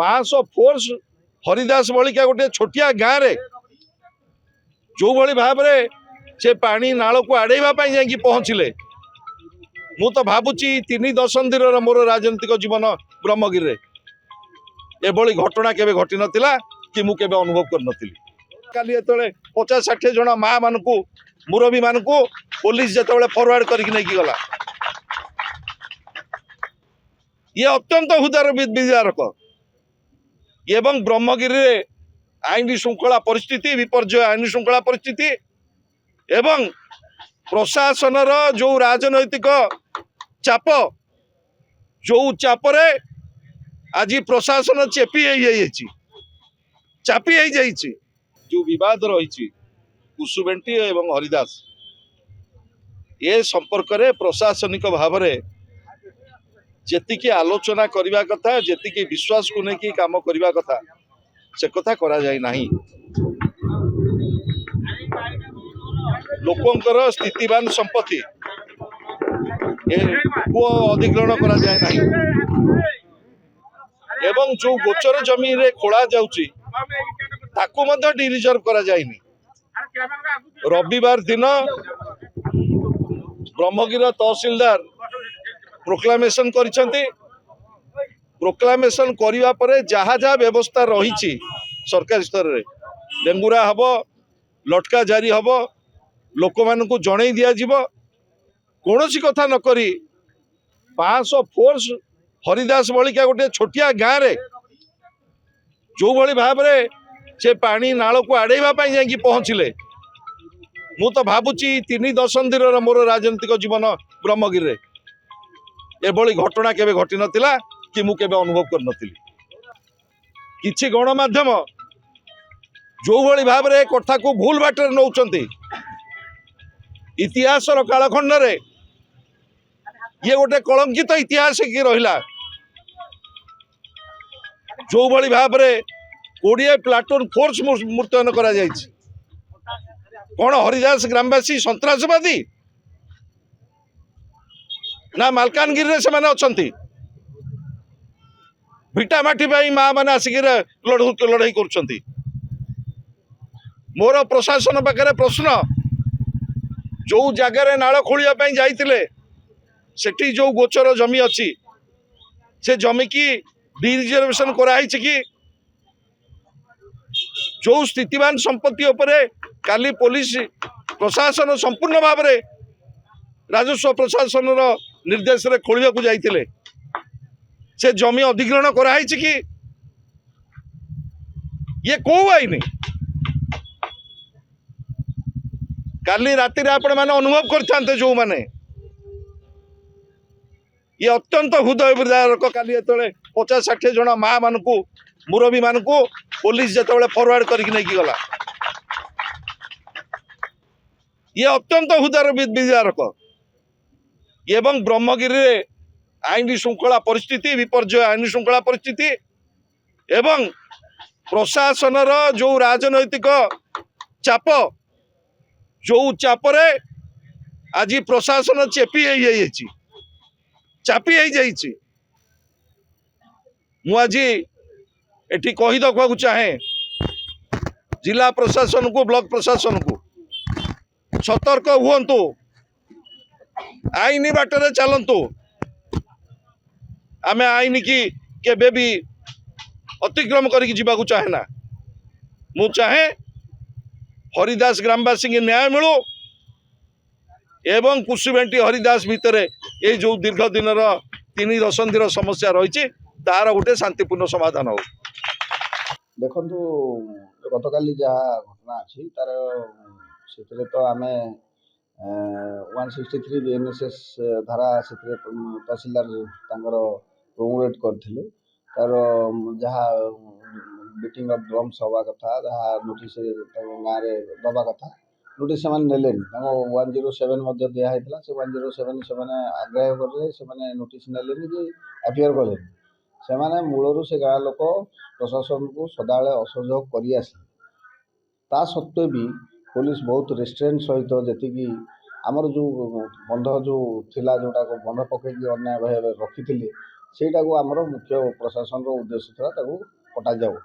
500 force Haridas बलिका गोटे छोटिया गाँव रे जो भली भाव से पानी नाल को आड़ेवा जाकि पहुँचले मु तो भावुची 3 दशंधि मोर राजनीतिक जीवन ब्रह्मगिरी एभली घटना केवे घटी नथिला कि मु केवे अनुभव कर नथिली। काली एतले 50-60 जन माँ मानकु मुरबी मानकु पुलिस जेतबेले फॉरवर्ड करके नहीं गला ये अत्यंत हृदय विदारक एवं ब्रह्मगिरी आईन श्रृंखला परिस्थिति विपर्जय आईन श्रृंखला परिस्थिति एवं प्रशासन जो राजनैतिक चाप जो चापरे आज प्रशासन चापी जो विवाद रही कुसुमेंटी एवं हरिदास ये संपर्क में प्रशासनिक भाव में जेतिकी आलोचना करने कथा जेतिकी विश्वास को लेकिन काम करने कथा से कथा करा जाए नहीं। लोकंकर स्थितिवान संपत्ति को अधिग्रहण करा जाए नहीं एवं जो गोचर जमी रे खोला जाउची ताकू मध्य डिरिजर्व करा जाएनी। रविवार दिन ब्रह्मगिरी तहसीलदार प्रोक्लामेशन करिसेंती प्रोक्लामेशन करिवा परे जहा जहा व्यवस्था रही सरकारी स्तर रे डेंगुरा हब लटका जारी हब लोक मानू जन दि कौन कथा न करी 500 फोर्स हरिदास बलिका गोटे छोटिया गाँव रे जो भली भाव से पानी नाल को आड़ेवा जाकि पहुँचले मु तो भावुची 3 दशंधि मोर राजनीतिक जीवन ब्रह्मगिरी एभली घटना केवे घटी नथिला कि मु केवे अनुभव कर नथिली। किछि गणमाध्यम जो भली भाव कथा को भूल बाटर नौचंती इतिहास कालखंड रे ये गोटे कलंकित इतिहास की रहिला जो भली भाव 20 प्लाटून फोर्स मुतयन करा जायछि कौन हरिदास ग्रामवासी सन्त्रासवादी ना मालकानगिरी से माने अछंती भिटामाटी माँ मैंने आसिक लड़ाई कर मोर प्रशासन पाखे प्रश्न जो जगार नाल खोलिया जाइतिले सेठी जो गोचर जमी अच्छी से जमी की डिरिजर्वेशन कराई कि जो स्थितिवान संपत्ति उपरे काली पुलिस प्रशासन संपूर्ण भाव में राजस्व प्रशासन निर्देश रे खोलिया को जाइतिले से जमी अधिग्रहण कराई कि ये को आईन काली राति आपण मैंने अनुभव करते जो मैंने ये अत्यंत हृदय विदारक काली एतले 50-60 जन माँ मानकु मुरबी मानकु पुलिस जेतबेले फॉरवर्ड करके नहीं गला ये अत्यंत हृदय विदारक एवं ब्रह्मगिरी आईन श्रृंखला परिस्थिति विपर्जय आईन श्रृंखला परिस्थिति एवं प्रशासन जो राजनैतिक चाप जो चापरे आज प्रशासन चापी मुझे एटी कही दखा चाहे जिला प्रशासन को ब्लॉक प्रशासन को सतर्क हुंतु आईनी बाटर चलतु आमे आईन की केबे भी अतिक्रम करके जीवाकू चाहे ना मु चाहे हरिदास ग्रामवासी की न्याय मिलू एवं कुसुमेंटी हरिदास भितर ये जो दीर्घ दिन 3 दशंधि समस्या रही तार गोटे शांतिपूर्ण समाधान हो। देखु गतकाली जहाँ घटना अच्छी तार से तो आम 163 BNSS धारा से तहसीलदार प्रोमोट करते तार जहाँ बीटिंग ऑफ ड्रम्स हवा कथा जहाँ नोटिस गाँव में दबा कथा नोटिस से नेले 107 दिखाई से 107 से आग्रह करें से नोटिस नेले कि एफआईआर कले से मूलर से गाँव लोक प्रशासन को सदाबले असहयोग कर सत्वे भी पुलिस बहुत रेस्ट्रेंट सहित जी आमर जो बंध जो थिला जोटा को बंध पकईकि अन्याय भाव रखी ସେଇଟାକୁ ଆମର ମୁଖ୍ୟ ପ୍ରଶାସନର ଉଦ୍ଦେଶ୍ୟ ଥିଲା ତାକୁ କଟାଯାଉ।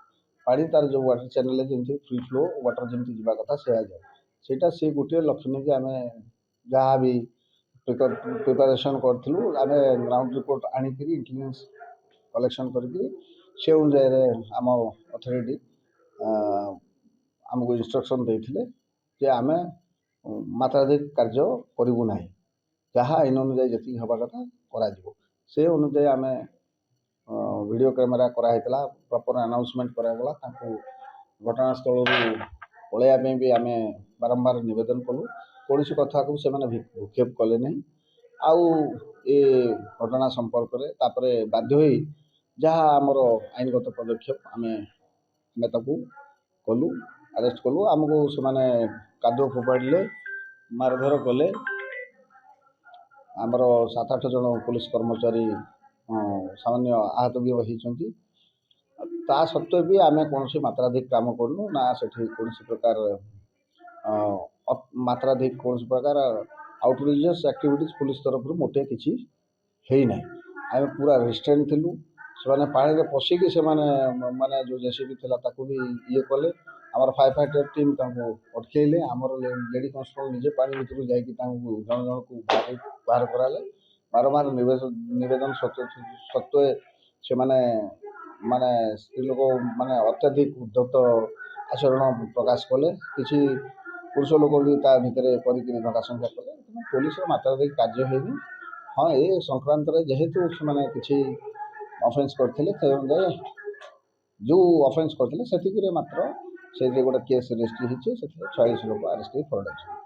ପାଣି ତାର ଯେଉଁ ୱାଟର ଚ୍ୟାନେଲରେ ଯେମିତି ଫ୍ରି ଫ୍ଲୋ ୱାଟର ଯେମିତି ଯିବା କଥା ସେୟା ଯାଉ। ସେଇଟା ସେ ଗୋଟିଏ ଲକ୍ଷ୍ୟ ନେଇକି ଆମେ ଯାହା ବି ପ୍ରିପାରେସନ୍ କରିଥିଲୁ, ଆମେ ଗ୍ରାଉଣ୍ଡ ରିପୋର୍ଟ ଆଣିକିରି ଇଣ୍ଟେଲିଜେନ୍ସ କଲେକ୍ସନ୍ କରିକି ସେ ଅନୁଯାୟୀରେ ଆମ ଅଥରିଟି ଆମକୁ ଇନଷ୍ଟ୍ରକ୍ସନ୍ ଦେଇଥିଲେ ଯେ ଆମେ ମାତ୍ରାଧିକ କାର୍ଯ୍ୟ କରିବୁ ନାହିଁ, ଯାହା ଆଇନ ଅନୁଯାୟୀ ଯେତିକି ହେବା କଥା କରାଯିବ। ସେ ଅନୁଯାୟୀ ଆମେ ଭିଡ଼ିଓ କ୍ୟାମେରା କରାହେଇଥିଲା, ପ୍ରପର୍ ଆନାଉନ୍ସମେଣ୍ଟ କରାଗଲା। ତାଙ୍କୁ ଘଟଣାସ୍ଥଳରୁ ପଳାଇବା ପାଇଁ ବି ଆମେ ବାରମ୍ବାର ନିବେଦନ କଲୁ, କୌଣସି କଥାକୁ ସେମାନେ ଭ୍ରୂକ୍ଷେପ କଲେ ନାହିଁ। ଆଉ ଏ ଘଟଣା ସମ୍ପର୍କରେ ତାପରେ ବାଧ୍ୟ ହୋଇ ଯାହା ଆମର ଆଇନଗତ ପଦକ୍ଷେପ ଆମେ ତାକୁ କଲୁ, ଆରେଷ୍ଟ କଲୁ। ଆମକୁ ସେମାନେ କାଦୁଅ ଫୋପାଡ଼ିଲେ, ମାରଧର କଲେ। ଆମର 7-8 ଜଣ ପୋଲିସ କର୍ମଚାରୀ ସାମାନ୍ୟ ଆହତ ବି ହୋଇଛନ୍ତି। ତା ସତ୍ତ୍ୱେ ବି ଆମେ କୌଣସି ମାତ୍ରାଧିକ କାମ କରୁନୁ, ନା ସେଠି କୌଣସି ପ୍ରକାର ମାତ୍ରାଧିକ କୌଣସି ପ୍ରକାର ଆଉଟରିଚିୟସ୍ ଆକ୍ଟିଭିଟିଜ୍ ପୋଲିସ ତରଫରୁ ମୋଟେ କିଛି ହେଇନାହିଁ। ଆମେ ପୁରା ରେଷ୍ଟ୍ରେଣ୍ଟ ଥିଲୁ। ସେମାନେ ପାଣିରେ ପଶିକି ସେମାନେ ମାନେ ଯେଉଁ ଜେସିବି ଥିଲା ତାକୁ ବି ଇଏ କଲେ। ଆମର ଫାୟାର ଫାଇଟର ଟିମ୍ ତାଙ୍କୁ ଅଟକେଇଲେ। ଆମର ଲେଡି କନଷ୍ଟେବଳ ନିଜେ ପାଣି ଭିତରକୁ ଯାଇକି ତାଙ୍କୁ ଜଣ ଜଣକୁ ବାହାର କରାଲେ। ବାରମ୍ବାର ନିବେଦନ ସତ୍ତ୍ୱେ ସେମାନେ ମାନେ ସ୍ତ୍ରୀ ଲୋକ ମାନେ ଅତ୍ୟଧିକ ଉଦ୍ଧତ ଆଚରଣ ପ୍ରକାଶ କଲେ। କିଛି ପୁରୁଷ ଲୋକ ବି ତା ଭିତରେ କରିକିରି ଧକାସଂଖ୍ୟା କଲେ। ତେଣୁ ପୋଲିସର ମାତ୍ରାଧିକ କାର୍ଯ୍ୟ ହେଇନି। ହଁ, ଏ ସଂକ୍ରାନ୍ତରେ ଯେହେତୁ ସେମାନେ କିଛି ଅଫେନ୍ସ କରିଥିଲେ, ସେ ଅନୁଯାୟୀ ଯେଉଁ ଅଫେନ୍ସ କରିଥିଲେ ସେତିକିରେ ମାତ୍ର ସେଥିରେ ଗୋଟେ କେସ୍ ରେଜିଷ୍ଟ୍ରି ହେଇଛି। ସେଥିରେ 46 ଲୋକ ଆରେଷ୍ଟ ହେଇ ଫରୱାର୍ଡ଼ ଅଛନ୍ତି।